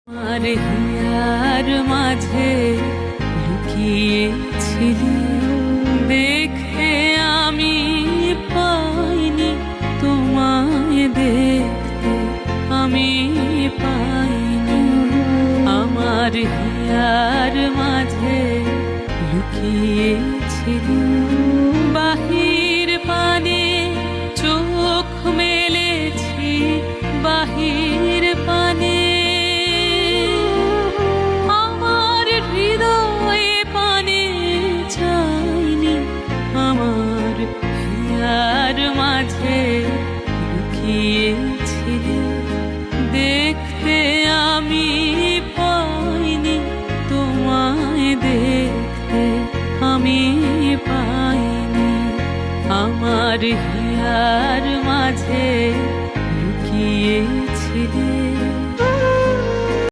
আর here মাঝে লুকিয়েছিলি, দেখে আমি পাইনি তোমায়, দেখতে আমি পাইনি। আমার হিয়ার মাঝে লুকিয়েছিলি, বাহির পানে চোখ মেলেছি, বাহির পানে আমার হৃদয়ে পানে চাইনি। আমার হিয়ার মাঝে লুকিয়েছিলি, দেখতে আমি পাইনি তোমায়, দেখতে আমি পাইনি। আমার হিয়ার মাঝে